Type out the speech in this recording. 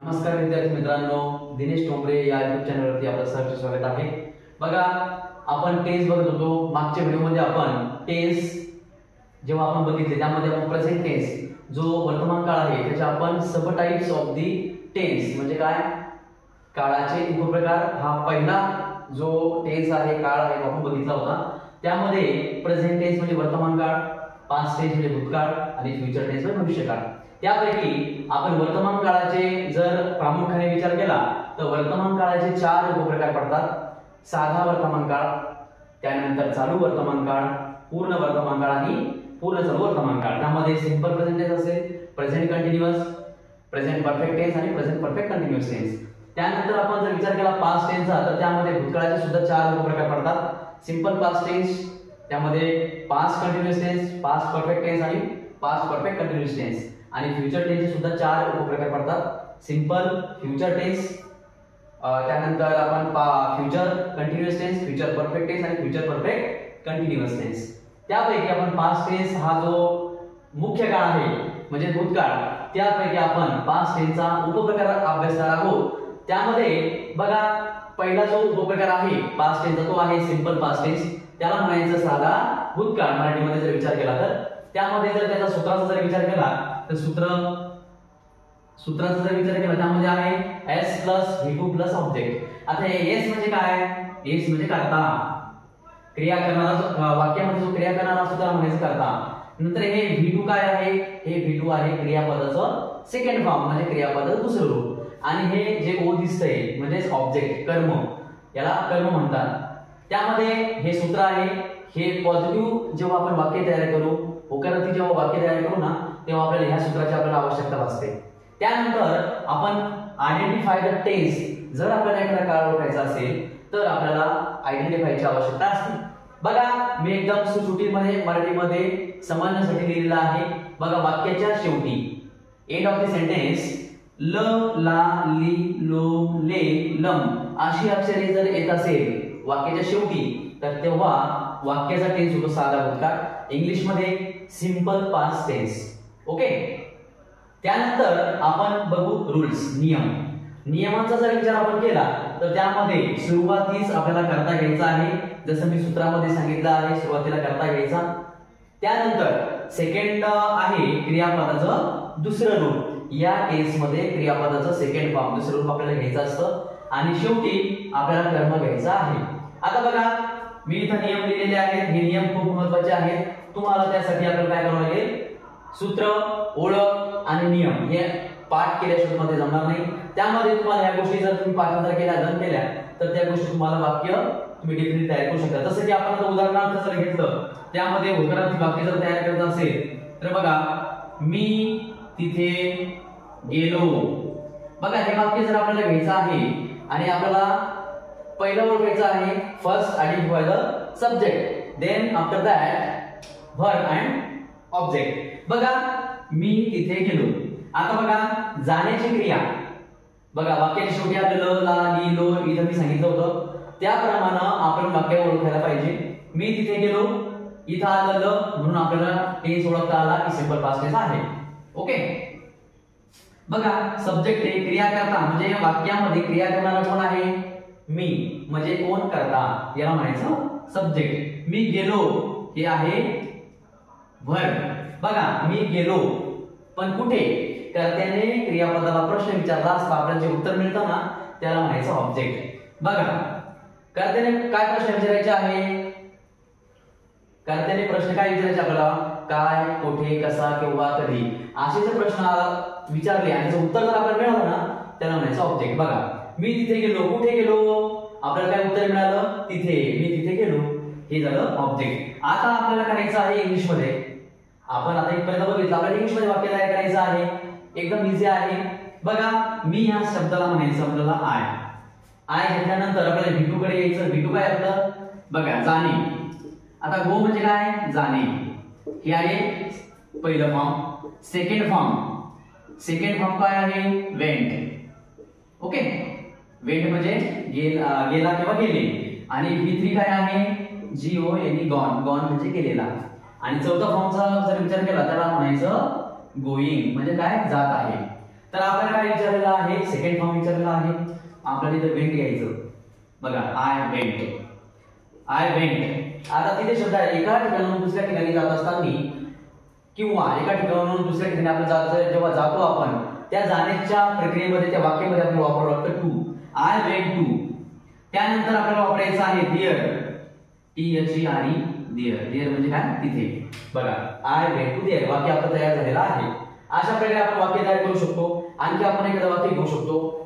नमस्कार विद्यार्थी मित्रांनो, दिनेश टोंबरे या YouTube चॅनलवरती आपलं सहर्ष स्वागत आहे। बघा, आपण टेन्स बघत होतो। मागच्या व्हिडिओमध्ये आपण टेन्स जेव्हा आपण बघितले त्यामध्ये आपण प्रेझेंट टेन्स जो वर्तमान काळ आहे त्याचे आपण सब टाइप्स ऑफ दी टेन्स म्हणजे काय काळाचे उपप्रकार हा पहिला जो टेन्स आहे काळ आहे आपण बघितला होता। त्यामध्ये प्रेझेंट टेन्स म्हणजे वर्तमान काळ, पास्ट टेन्स म्हणजे भूतकाळ आणि फ्युचर टेन्स म्हणजे भविष्यकाळ। त्यापैकी आपण वर्तमान काळाचे जर प्रामुख्याने विचार केला तर वर्तमान काळाचे चार उपप्रकार पडतात। साधा वर्तमान काळ, त्यानंतर चालू वर्तमान काळ, पूर्ण वर्तमान काळ आणि पूर्ण चालू वर्तमान काळ। त्यामध्ये सिंपल प्रेझेंट टेन्स असेल, present continuous, present perfect tense आणि प्रेझेंट परफेक्ट कंटिन्यूअस टेन्स। त्यानंतर आपण जर विचार केला पास्ट टेन्सचा तर त्यामध्ये भूतकाळाचे सुद्धा चार उपप्रकार पडतात। सिंपल पास्ट टेन्स, त्यामध्ये past continuous tense, past perfect tense आणि पास्ट परफेक्ट कंटिन्यूअस टेन्स। आणि फ्युचर टेन्सचे सुद्धा चार उपप्रकार पडतात। सिंपल, फ्युचर टेन्स, त्यानंतर आपण future continuous tense, future perfect tense आणि फ्युचर परफेक्ट कंटिन्यूअस टेन्स। त्यापैकी आपण पास्ट टेन्स हा जो मुख्य काळ आहे म्हणजे भूतकाळ, त्यापैकी आपण पास्ट टेन्सचा उपप्रकार अभ्यासणार आहोत। त्यामध्ये बघा, पहिला जो उपप्रकार आहे पास्ट टेन्सचा तो आहे सिंपल पास्ट टेन्स, त्याला म्हणायचं साधा भूतकाळ मराठीमध्ये जर विचार केला तर। त्यामध्ये जर त्याचा सूत्राचा जर विचार केला तर सूत्राचा जर विचार केला त्यामध्ये आहे s + v2 + ऑब्जेक्ट। आता हे s म्हणजे काय? s म्हणजे कर्ता, क्रिया करणारा, वाक्यामध्ये जो क्रिया करणारा असतो त्याला म्हणायचं कर्ता। नंतर हे v2 काय आहे? हे v2 आहे क्रियापदाचं सेकंड फॉर्म म्हणजे क्रियापदाचं दुसरं रूप। आणि हे जे o दिसतंय म्हणजे ऑब्जेक्ट, कर्म, याला कर्म म्हणतात। त्यामध्ये हे सूत्र आहे, हे पॉझिटिव्ह जेव्हा आपण वाक्य तयार करू, होकारार्थी जेव्हा वाक्य तयार करू ना तेव्हा आपल्याला ह्या सूत्राची आपल्याला आवश्यकता भासते। त्यानंतर आपण आयडेंटिफाय द टेन्स, जर आपल्याला एखादा काळ ओळखायचा असेल तर आपल्याला आयडेंटिफायची आवश्यकता असते। बघा, मी एकदम सुटसुटीमध्ये मराठीमध्ये समजण्यासाठी लिहिलेला आहे। बघा, वाक्याच्या शेवटी एंड ऑफ द सेंटेन्स ल, ला, ली, लो, ले, लम अशी अक्षरे जर येत असेल वाक्याच्या शेवटी तर तेव्हा वाक्याचा टेन्स होतो साधा भूतकाळ, इंग्लिश मध्ये सिंपल पास्ट टेन्स। ओके, त्यानंतर आपण बघू रूल्स, नियम। नियमांचा जर विचार आपण केला तर त्यामध्ये सुरुवातीस आपल्याला करता घ्यायचा आहे, जसं मी सूत्रामध्ये सांगितलं आहे सुरुवातीला करता घ्यायचा। त्यानंतर सेकंड आहे क्रियापदाचं दुसरं रूप, या केस मध्ये क्रियापदाचं सेकंड फॉर्म दुसरं रूप आपल्याला घ्यायचं असतं। आणि शेवटी आपल्याला कर्म घ्यायचा आहे। आता बघा, मी इथं नियम लिहिलेले आहेत, हे नियम खूप महत्त्वाचे आहेत। तुम्हाला त्यासाठी आपल्याला काय करावं लागेल? सूत्र, ओळख आणि नियम हे पाठ केल्याशिवाय मध्ये जमणार नाही। त्यामध्ये तुम्हाला या गोष्टी जर तुम्ही पाठांतर केल्या, दन केल्या तर त्या गोष्टी तुम्हाला वाक्य तुम्ही डेफिनेटली तयार करू शकता। जसं की आपण आता उदाहरणार्थ जर घेतलं, त्यामध्ये होकारार्थी वाक्य जर तयार करायचं असेल तर बघा, मी तिथे गेलो। बघा, हे वाक्य जर आपल्याला घ्यायचं आहे आणि आपल्याला पहिलं ओळखायचं आहे first identify the subject, then after that verb and object. बघा, मी तिथे गेलो। आता बघा, जाण्याची क्रिया, बघा वाक्याच्या शेवटी आपल्याला ल, ला, ली, लो इथं मी सांगितलं होतं त्याप्रमाणे आपण वाक्य ओळखायला पाहिजे। मी तिथे गेलो, इथं आलं ल म्हणून आपल्याला टेन्स ओळखता आला की सिंपल पास्ट टेन्स आहे। ओके, बघा, सब्जेक्ट आहे, क्रियाकर्ता म्हणजे या वाक्यामध्ये क्रिया करणारा कोण आहे? मी, म्हणजे कोण करता, याला म्हणायचं सब्जेक्ट। मी गेलो हे आहे वर्ब। बघा, मी गेलो पण कुठे? कर्त्याने क्रियापदाला प्रश्न विचारला असता आपल्याला जे उत्तर मिळतं ना त्याला म्हणायचं ऑब्जेक्ट। बघा, कर्त्याने काय प्रश्न विचारायचे आहे? कर्त्याने प्रश्न काय विचारायचे आपल्याला? काय, कुठे, कसा, केव्हा, कधी असे जर प्रश्न विचारले आणि त्याचं उत्तर जर आपल्याला मिळालं ना त्याला म्हणायचं ऑब्जेक्ट। बघा, मी तिथे गेलो, कुठे गेलो? आपल्याला काय उत्तर मिळालं? तिथे, मी तिथे गेलो, हे झालं ऑब्जेक्ट। आता आपल्याला करायचं आहे इंग्लिश मध्ये, आपण आता इथपर्यंत बघितलं, आपल्याला इंग्लिश मध्ये वाक्य तयार करायचं आहे, एकदम इझी आहे। बघा, मी या शब्दाला म्हणायचं आपल्याला आय घेतल्यानंतर आपल्याला v2 कडे यायचं। v2 काय आपलं? बघा, जाणे। आता गो म्हणजे काय? जाणे, हे आहे पहिलं फॉर्म। सेकंड फॉर्म काय आहे? वेंट। ओके, वेंट म्हणजे गेला किंवा गेले। आणि v3 काय आहे? gone, गॉन म्हणजे गेलेला। आणि चौथा फॉर्मचा जर विचार केला त्याला म्हणायचं गोइंग म्हणजे काय? जात आहे। तर आपल्याला काय विचारलेलं आहे, सेकंड फॉर्म विचारलेला आहे. आपल्याला इथे वेंट घ्यायचं. बघा आय वेंट, आय वेंट. आता तिथे शब्द आहे, एका ठिकाणाहून दुसऱ्या ठिकाणी जात असताना किंवा एका ठिकाणाहून दुसऱ्या ठिकाणी आपण जेव्हा जातो आपण, त्या जाण्याच्या प्रक्रियेमध्ये त्या वाक्यामध्ये आपण वापरावं लागतं टू. I went to. त्यानंतर आपल्याला वापरायचं आहे देअर, THERE, देअर. देअर म्हणजे काय, तिथे. बघा आय वेंट टू देअर वाक्य आपलं तयार झालेलं आहे. अशा प्रकारे आपण वाक्य तयार करू शकतो. आणखी आपण एखादं वाक्य घेऊ शकतो.